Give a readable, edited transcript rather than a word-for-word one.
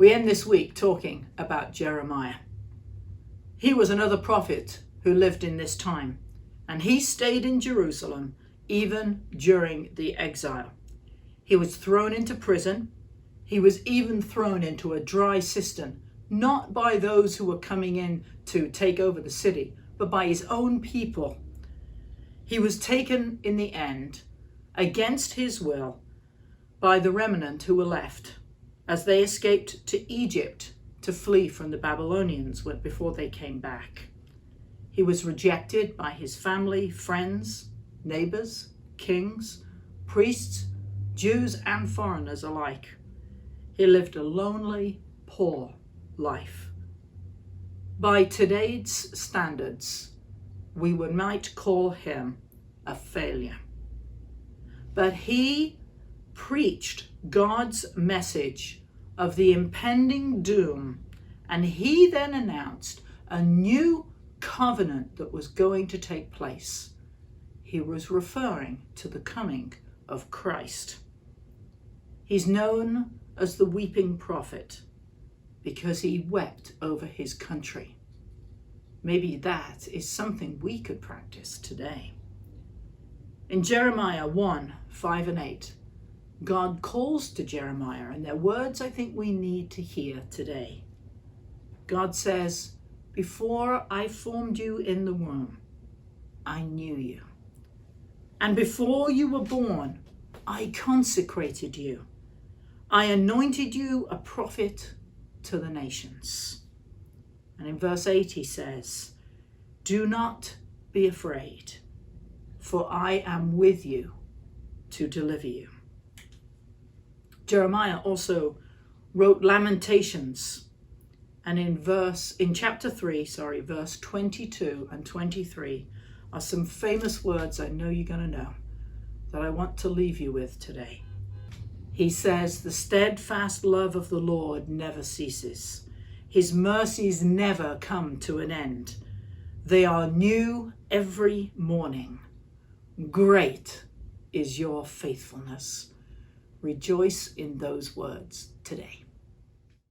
We end this week talking about Jeremiah. He was another prophet who lived in this time, and he stayed in Jerusalem even during the exile. He was thrown into prison. He was even thrown into a dry cistern, not by those who were coming in to take over the city, but by his own people. He was taken in the end, against his will, by the remnant who were left, as they escaped to Egypt to flee from the Babylonians before they came back. He was rejected by his family, friends, neighbors, kings, priests, Jews and foreigners alike. He lived a lonely, poor life. By today's standards, we might call him a failure. But he preached God's message of the impending doom, and he then announced a new covenant that was going to take place. He was referring to the coming of Christ. He's known as the weeping prophet because he wept over his country. Maybe that is something we could practice today. In Jeremiah 1, 5 and 8, God calls to Jeremiah, and they're words I think we need to hear today. God says, "Before I formed you in the womb, I knew you. And before you were born, I consecrated you. I anointed you a prophet to the nations." And in verse 8 he says, "Do not be afraid, for I am with you to deliver you." Jeremiah also wrote Lamentations, and in chapter 3, verse 22 and 23 are some famous words I know you're going to know that I want to leave you with today. He says, "The steadfast love of the Lord never ceases. His mercies never come to an end. They are new every morning. Great is your faithfulness." Rejoice in those words today.